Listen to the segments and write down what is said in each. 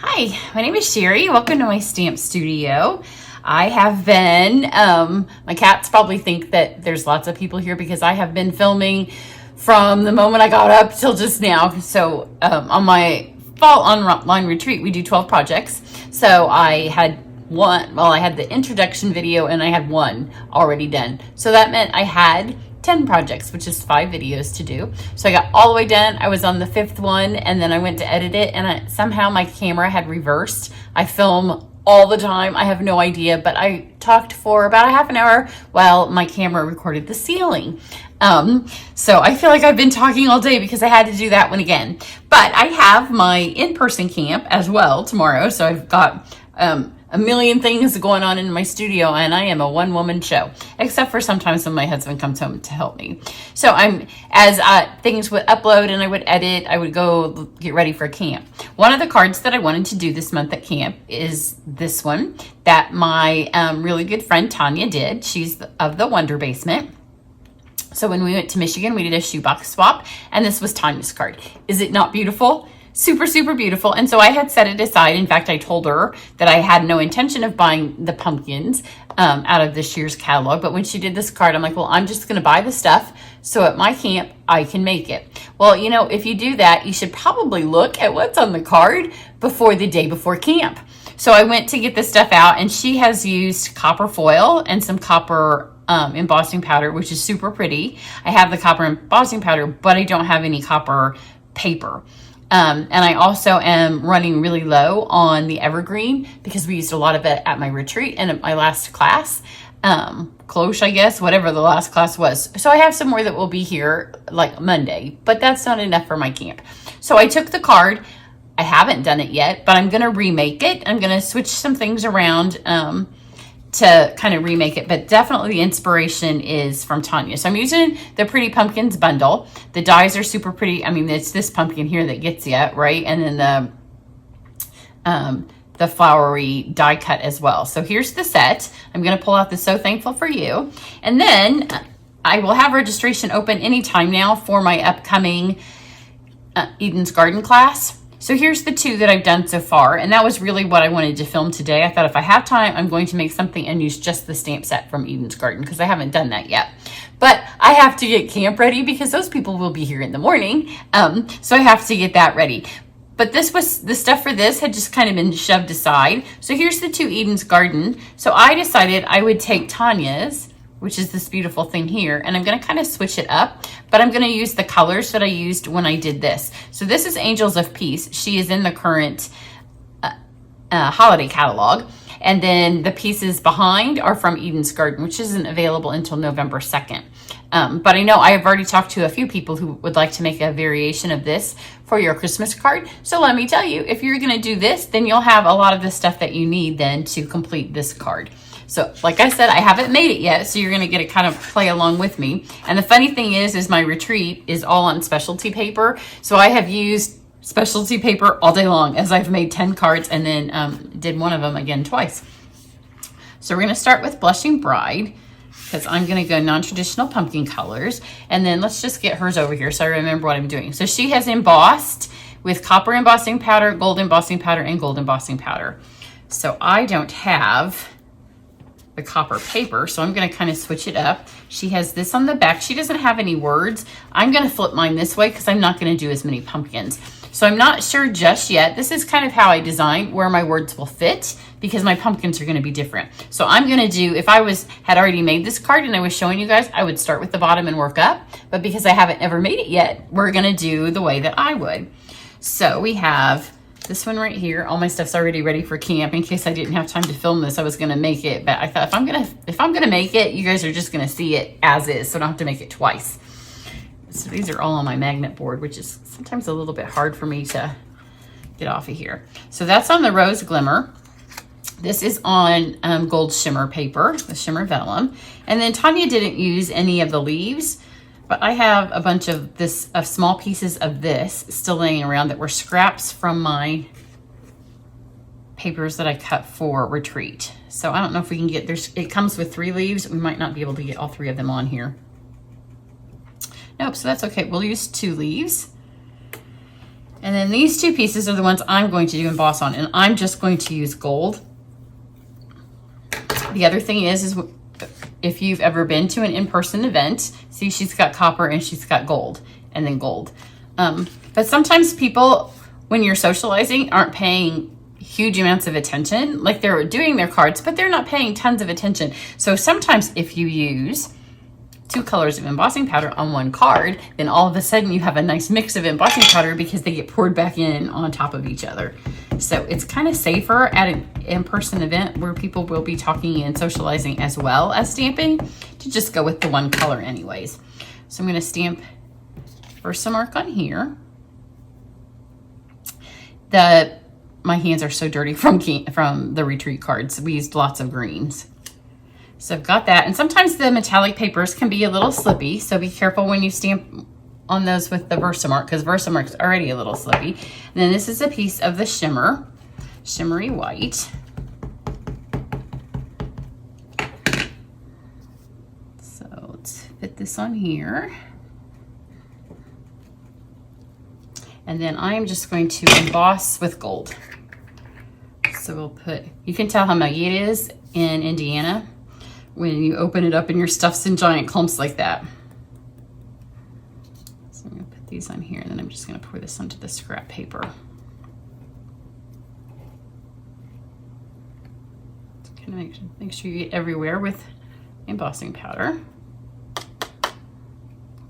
Hi, my name is Cheri. Welcome to my stamp studio. I have been, my cats probably think that there's lots of people here because I have been filming from the moment I got up till just now. So on my fall online retreat, we do 12 projects. So I had I had the introduction video and I had one already done. So that meant I had 10 projects, which is 5 videos to do. So I got all the way done. I was on the 5th one and then I went to edit it and somehow my camera had reversed. I film all the time. I have no idea, but I talked for about a half an hour while my camera recorded the ceiling. So I feel like I've been talking all day because I had to do that one again. But I have my in-person camp as well tomorrow. So I've got a million things going on in my studio and I am a one-woman show, except for sometimes when my husband comes home to help me. So as things would upload and I would edit, I would go get ready for camp. One of the cards that I wanted to do this month at camp is this one that my really good friend Tanya did. She's of the Wonder Basement. So when we went to Michigan, we did a shoebox swap and this was Tanya's card. Is it not beautiful? Super, super beautiful. And so I had set it aside. In fact, I told her that I had no intention of buying the pumpkins out of this year's catalog. But when she did this card, I'm like, well, I'm just going to buy the stuff so at my camp, I can make it. Well, you know, if you do that, you should probably look at what's on the card before the day before camp. So I went to get this stuff out and she has used copper foil and some copper embossing powder, which is super pretty. I have the copper embossing powder, but I don't have any copper paper. And I also am running really low on the evergreen because we used a lot of it at my retreat and at my last class, close, I guess, whatever the last class was. So I have some more that will be here like Monday, but that's not enough for my camp. So I took the card. I haven't done it yet, but I'm going to remake it. I'm going to switch some things around, to kind of remake it, but definitely the inspiration is from Tanya. So I'm using the Pretty Pumpkins bundle. The dies are super pretty. I mean, it's this pumpkin here that gets you, right? And then the flowery die cut as well. So here's the set. I'm going to pull out the So Thankful for You. And then I will have registration open anytime now for my upcoming Eden's Garden class. So here's the 2 that I've done so far, and that was really what I wanted to film today. I thought if I have time, I'm going to make something and use just the stamp set from Eden's Garden because I haven't done that yet. But I have to get camp ready because those people will be here in the morning, so I have to get that ready. But the stuff for this had just kind of been shoved aside. So here's the 2 Eden's Garden. So I decided I would take Tanya's, which is this beautiful thing here, and I'm going to kind of switch it up, but I'm going to use the colors that I used when I did this. So this is Angels of Peace. She is in the current holiday catalog, and then the pieces behind are from Eden's Garden, which isn't available until November 2nd. But I know I have already talked to a few people who would like to make a variation of this for your Christmas card. So let me tell you, if you're going to do this, then you'll have a lot of the stuff that you need then to complete this card. So like I said, I haven't made it yet, so you're going to get to kind of play along with me. And the funny thing is my retreat is all on specialty paper. So I have used specialty paper all day long as I've made 10 cards and then did one of them again twice. So we're going to start with Blushing Bride because I'm going to go non-traditional pumpkin colors. And then let's just get hers over here so I remember what I'm doing. So she has embossed with copper embossing powder, gold embossing powder, and gold embossing powder. So I don't have the copper paper, so I'm going to kind of switch it up. She has this on the back. She doesn't have any words. I'm going to flip mine this way because I'm not going to do as many pumpkins. So I'm not sure just yet. This is kind of how I design where my words will fit because my pumpkins are going to be different. So I'm going to do, if I had already made this card and I was showing you guys, I would start with the bottom and work up. But because I haven't ever made it yet, we're going to do the way that I would. So we have this one right here. All my stuff's already ready for camp. In case I didn't have time to film this, I was gonna make it, but I thought if I'm gonna make it, you guys are just gonna see it as is, so I don't have to make it twice. So these are all on my magnet board, which is sometimes a little bit hard for me to get off of here. So that's on the Rose Glimmer. This is on gold shimmer paper, the shimmer vellum. And then Tanya didn't use any of the leaves, but I have a bunch of small pieces of this still laying around that were scraps from my papers that I cut for retreat. So I don't know if we can get, it comes with 3 leaves. We might not be able to get all 3 of them on here. Nope, so that's okay. We'll use 2 leaves. And then these two pieces are the ones I'm going to do emboss on, and I'm just going to use gold. The other thing is if you've ever been to an in-person event, see, she's got copper and she's got gold, and then gold. But sometimes people, when you're socializing, aren't paying huge amounts of attention. Like, they're doing their cards, but they're not paying tons of attention. So sometimes if you use 2 colors of embossing powder on one card, then all of a sudden you have a nice mix of embossing powder because they get poured back in on top of each other. So it's kind of safer at an in-person event where people will be talking and socializing as well as stamping to just go with the one color anyways. So I'm going to stamp Versamark on here. My hands are so dirty from the retreat cards. We used lots of greens. So I've got that. And sometimes the metallic papers can be a little slippy. So be careful when you stamp on those with the Versamark, because Versamark's already a little slippy. And then this is a piece of the shimmery white. So let's fit this on here. And then I'm just going to emboss with gold. So we'll put, you can tell how muggy it is in Indiana when you open it up and your stuff's in giant clumps like that. So I'm gonna put these on here, and then I'm just gonna pour this onto the scrap paper. Kind of make sure you get everywhere with embossing powder.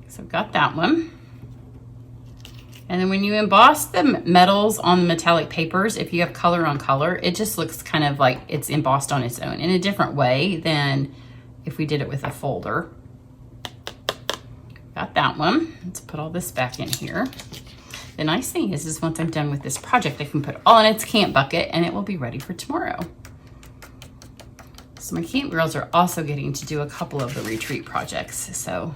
So I've got that one. And then when you emboss the metals on the metallic papers, if you have color on color, it just looks kind of like it's embossed on its own in a different way than if we did it with a folder. Got that one. Let's put all this back in here. The nice thing is once I'm done with this project, I can put it all in its camp bucket and it will be ready for tomorrow. So my camp girls are also getting to do a couple of the retreat projects. So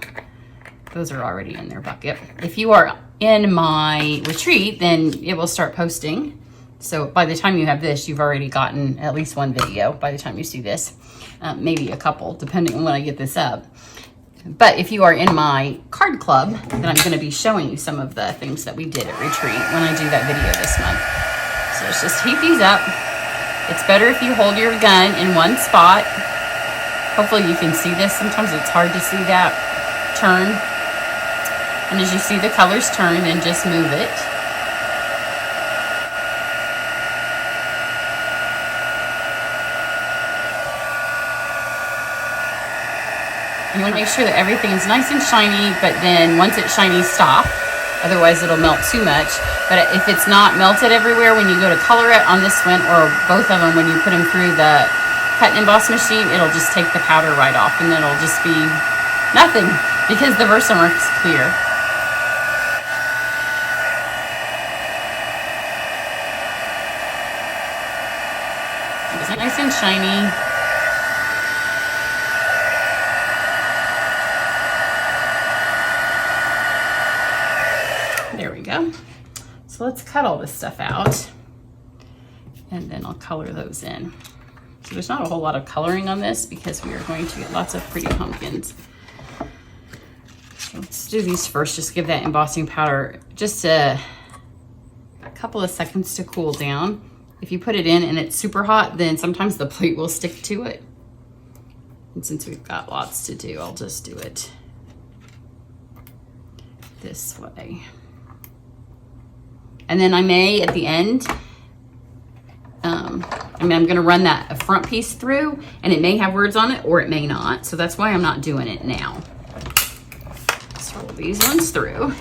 those are already in their bucket. If you are in my retreat, then it will start posting. So by the time you have this, you've already gotten at least one video by the time you see this, maybe a couple, depending on when I get this up. But if you are in my card club, then I'm gonna be showing you some of the things that we did at retreat when I do that video this month. So let's just heat these up. It's better if you hold your gun in one spot. Hopefully you can see this. Sometimes it's hard to see that turn. And as you see the colors turn, then just move it. You want to make sure that everything is nice and shiny, but then once it's shiny, stop. Otherwise it'll melt too much. But if it's not melted everywhere when you go to color it on this one, or both of them when you put them through the cut and emboss machine, it'll just take the powder right off, and then it'll just be nothing because the Versamark's clear. Nice and shiny. There we go. So let's cut all this stuff out, and then I'll color those in. So there's not a whole lot of coloring on this because we are going to get lots of pretty pumpkins. So let's do these first. Just give that embossing powder just a couple of seconds to cool down. If you put it in and it's super hot, then sometimes the plate will stick to it. And since we've got lots to do, I'll just do it this way. And then I may, at the end, I'm gonna run that front piece through, and it may have words on it or it may not. So that's why I'm not doing it now. Let's roll these ones through.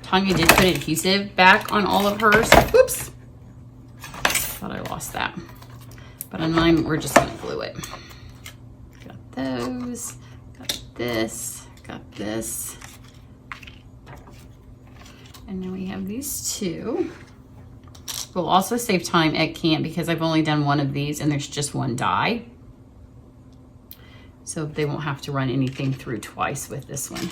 Tanya did put adhesive back on all of hers. Oops. Thought I lost that. But on mine, we're just gonna glue it. Got those, got this, got this. And then we have these two. We'll also save time at camp because I've only done one of these and there's just one die. So they won't have to run anything through twice with this one.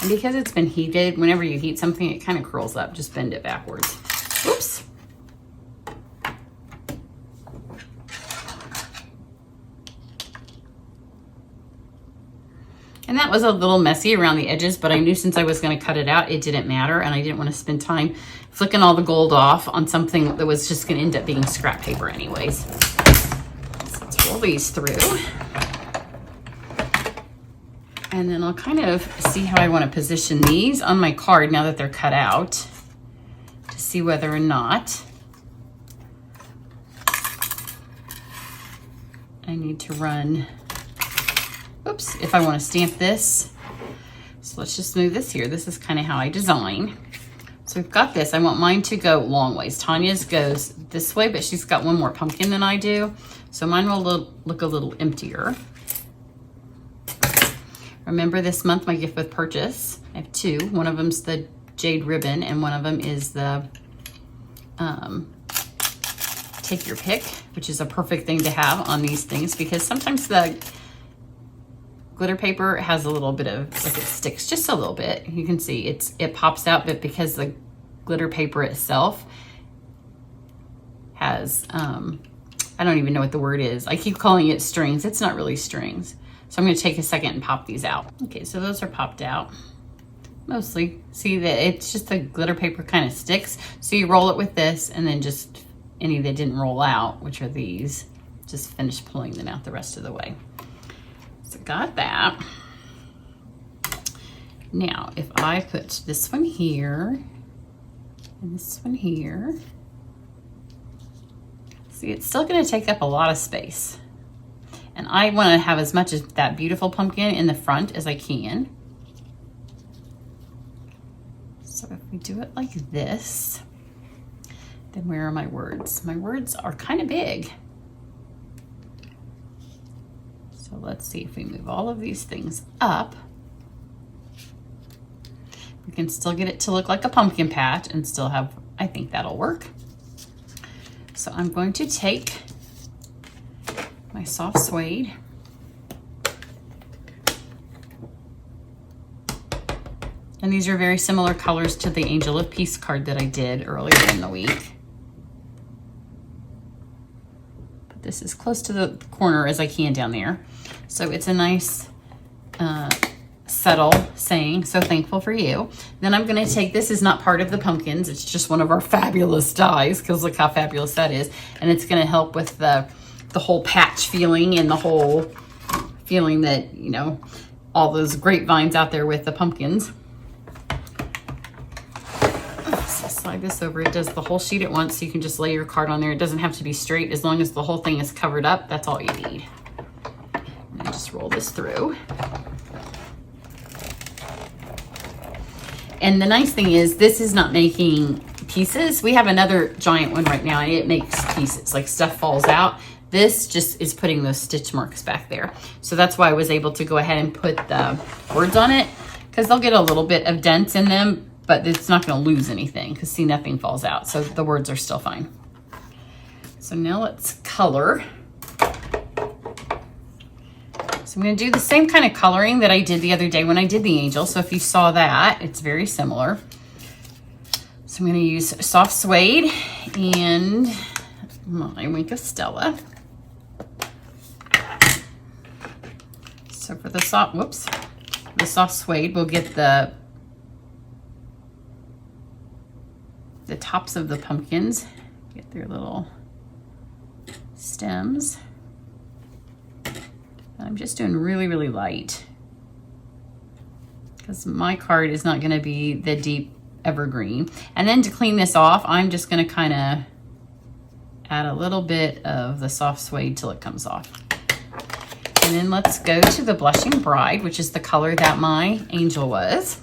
And because it's been heated, whenever you heat something, it kind of curls up. Just bend it backwards. Oops. And that was a little messy around the edges, but I knew since I was going to cut it out, it didn't matter. And I didn't want to spend time flicking all the gold off on something that was just going to end up being scrap paper anyways. So let's roll these through. And then I'll kind of see how I want to position these on my card now that they're cut out to see whether or not I need to run, oops, if I want to stamp this. So let's just move this here. This is kind of how I design. So we've got this. I want mine to go long ways. Tanya's goes this way, but she's got one more pumpkin than I do. So mine will look a little emptier. Remember this month, my gift with purchase. I have two. One of them's the jade ribbon and one of them is the take your pick, which is a perfect thing to have on these things because sometimes the glitter paper has a little bit of, like it sticks just a little bit. You can see it pops out, but because the glitter paper itself has, I don't even know what the word is. I keep calling it strings. It's not really strings. So I'm going to take a second and pop these out. Okay, so those are popped out. Mostly. See that it's just the glitter paper kind of sticks. So you roll it with this and then just any that didn't roll out, which are these, just finish pulling them out the rest of the way. So got that. Now, if I put this one here and this one here, see, it's still going to take up a lot of space. And I want to have as much of that beautiful pumpkin in the front as I can. So if we do it like this, then where are my words? My words are kind of big. So let's see if we move all of these things up. We can still get it to look like a pumpkin patch and still have, I think that'll work. So I'm going to take my soft suede. And these are very similar colors to the Angel of Peace card that I did earlier in the week. Put this as close to the corner as I can down there. So it's a nice subtle saying, so thankful for you. Then I'm gonna take, this is not part of the pumpkins, it's just one of our fabulous dies, because look how fabulous that is. And it's gonna help with the whole patch feeling and the whole feeling that, you know, all those grapevines out there with the pumpkins. So slide this over. It does the whole sheet at once, so you can just lay your card on there. It doesn't have to be straight. As long as the whole thing is covered up, that's all you need. And just roll this through. And the nice thing is, this is not making pieces. We have another giant one right now, and it makes pieces, like stuff falls out. This just is putting those stitch marks back there. So that's why I was able to go ahead and put the words on it, because they'll get a little bit of dents in them, but it's not going to lose anything, because see, nothing falls out. So the words are still fine. So now let's color. So I'm going to do the same kind of coloring that I did the other day when I did the angel. So if you saw that, it's very similar. So I'm going to use soft suede and my Wink of Stella. So for the soft suede, we'll get the tops of the pumpkins, get their little stems. I'm just doing really, really light, because my card is not going to be the deep evergreen. And then to clean this off, I'm just going to kind of add a little bit of the soft suede till it comes off. And then let's go to the Blushing Bride, which is the color that my angel was.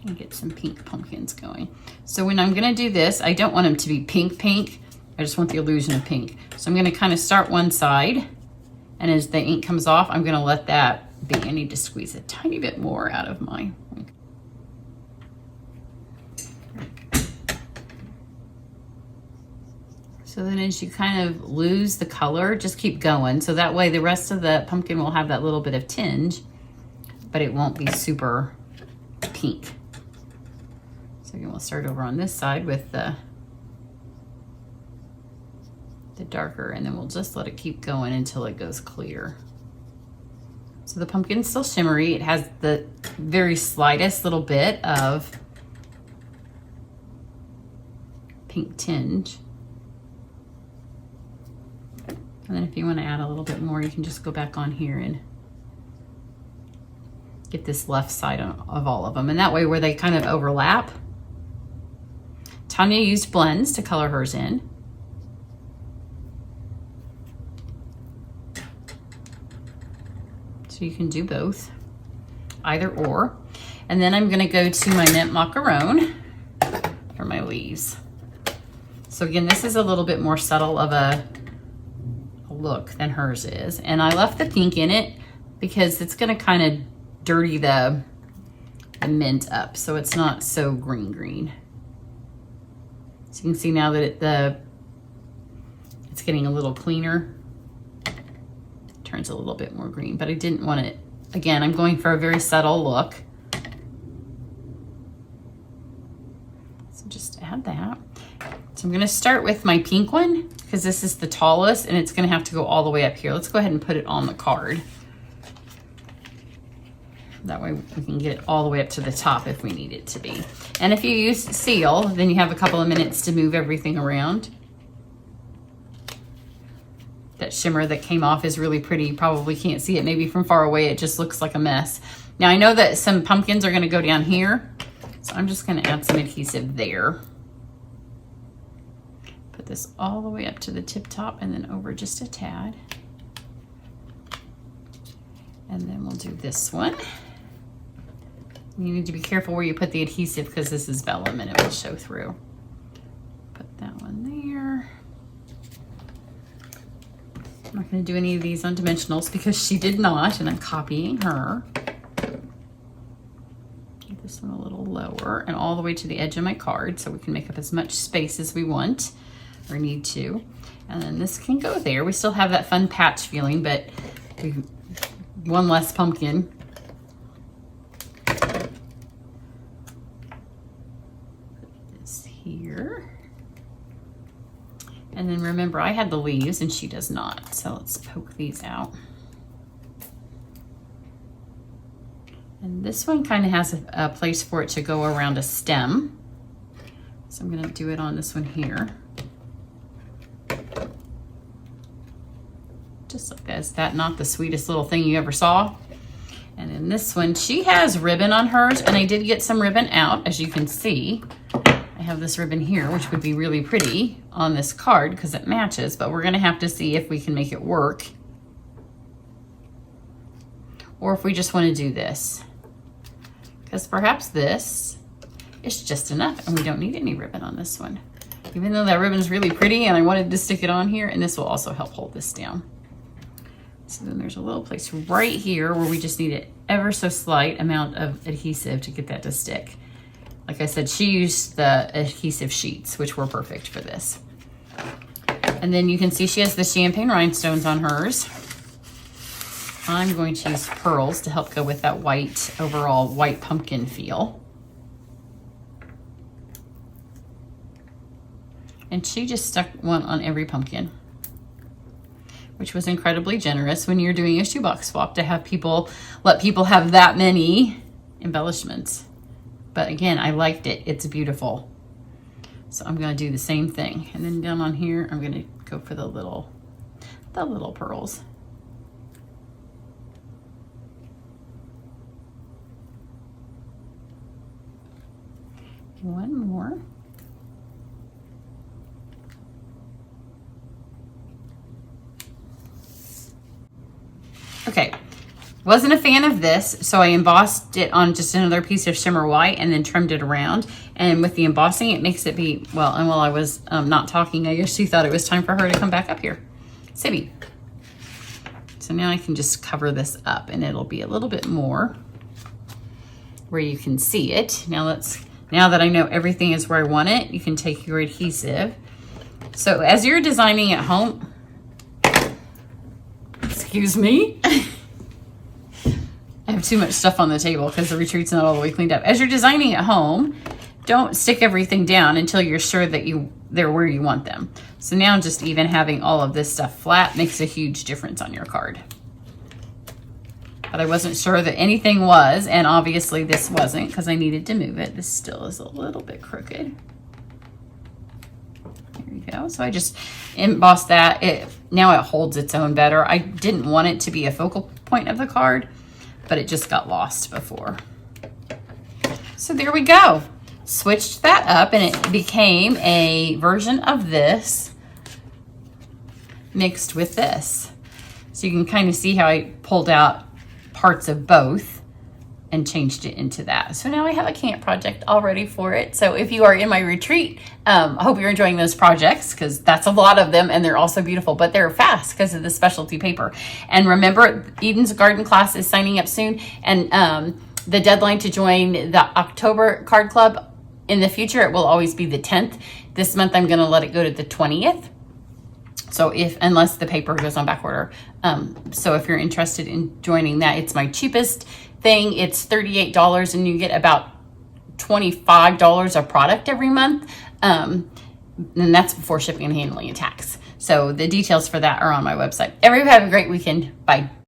And get some pink pumpkins going. So when I'm gonna do this, I don't want them to be pink pink. I just want the illusion of pink. So I'm gonna kind of start one side, and as the ink comes off, I'm gonna let that be. I need to squeeze a tiny bit more out of my ink. So then as you kind of lose the color, just keep going. So that way the rest of the pumpkin will have that little bit of tinge, but it won't be super pink. So again, we'll start over on this side with the the darker, and then we'll just let it keep going until it goes clear. So the pumpkin's still shimmery. It has the very slightest little bit of pink tinge. And then if you want to add a little bit more, you can just go back on here and get this left side of all of them. And that way where they kind of overlap. Tanya used blends to color hers in. So you can do both, either or. And then I'm gonna go to my mint macaron for my leaves. So again, this is a little bit more subtle of a look than hers is. And I left the pink in it because it's gonna kind of dirty the mint up, so it's not so green. So you can see now that it's getting a little cleaner. Turns a little bit more green, but I didn't want it, again, I'm going for a very subtle look. So just add that. So I'm gonna start with my pink one because this is the tallest and it's gonna have to go all the way up here. Let's go ahead and put it on the card. That way we can get it all the way up to the top if we need it to be. And if you use seal, then you have a couple of minutes to move everything around. That shimmer that came off is really pretty. You probably can't see it. Maybe from far away, it just looks like a mess. Now I know that some pumpkins are gonna go down here. So I'm just gonna add some adhesive there. Put this all the way up to the tip top and then over just a tad. And then we'll do this one. You need to be careful where you put the adhesive because this is vellum and it will show through. Put that one there. I'm not going to do any of these on dimensionals because she did not, and I'm copying her. Get this one a little lower and all the way to the edge of my card so we can make up as much space as we want or need to. And then this can go there. We still have that fun patch feeling, but one less pumpkin. Put this here. And then remember, I had the leaves and she does not. So let's poke these out. And this one kind of has a place for it to go around a stem. So I'm gonna do it on this one here. Just like that. Is that not the sweetest little thing you ever saw? And then this one, she has ribbon on hers, and I did get some ribbon out, as you can see. I have this ribbon here, which would be really pretty on this card because it matches, but we're gonna have to see if we can make it work. Or if we just wanna do this. Because perhaps this is just enough and we don't need any ribbon on this one. Even though that ribbon is really pretty and I wanted to stick it on here, and this will also help hold this down. So then there's a little place right here where we just need an ever so slight amount of adhesive to get that to stick. Like I said, she used the adhesive sheets, which were perfect for this. And then you can see she has the champagne rhinestones on hers. I'm going to use pearls to help go with that white, overall white pumpkin feel. And she just stuck one on every pumpkin, which was incredibly generous when you're doing a shoebox swap to have people, let people have that many embellishments. But again, I liked it. It's beautiful. So I'm gonna do the same thing. And then down on here, I'm gonna go for the little pearls. One more. Okay, wasn't a fan of this, so I embossed it on just another piece of shimmer white and then trimmed it around. And with the embossing, it makes it be, well, and while I was not talking, I guess she thought it was time for her to come back up here. Sibby. So now I can just cover this up and it'll be a little bit more where you can see it. Now that I know everything is where I want it, you can take your adhesive. So as you're designing at home, excuse me. I have too much stuff on the table because the retreat's not all the way cleaned up. As you're designing at home, don't stick everything down until you're sure that they're where you want them. So now just even having all of this stuff flat makes a huge difference on your card. But I wasn't sure that anything was, and obviously this wasn't because I needed to move it. This still is a little bit crooked. There you go. So I just embossed that. Now it holds its own better. I didn't want it to be a focal point of the card, but it just got lost before. So there we go. Switched that up and it became a version of this mixed with this. So you can kind of see how I pulled out parts of both and changed it into that. So now I have a camp project all ready for it. So if you are in my retreat, I hope you're enjoying those projects because that's a lot of them and they're also beautiful, but they're fast because of the specialty paper. And remember, Eden's Garden class is signing up soon, and the deadline to join the October card club in the future, it will always be the 10th. This month I'm going to let it go to the 20th. So unless the paper goes on back order. So if you're interested in joining that, it's my cheapest thing. It's $38 and you get about $25 of product every month. And that's before shipping and handling and tax. So the details for that are on my website. Everybody have a great weekend. Bye.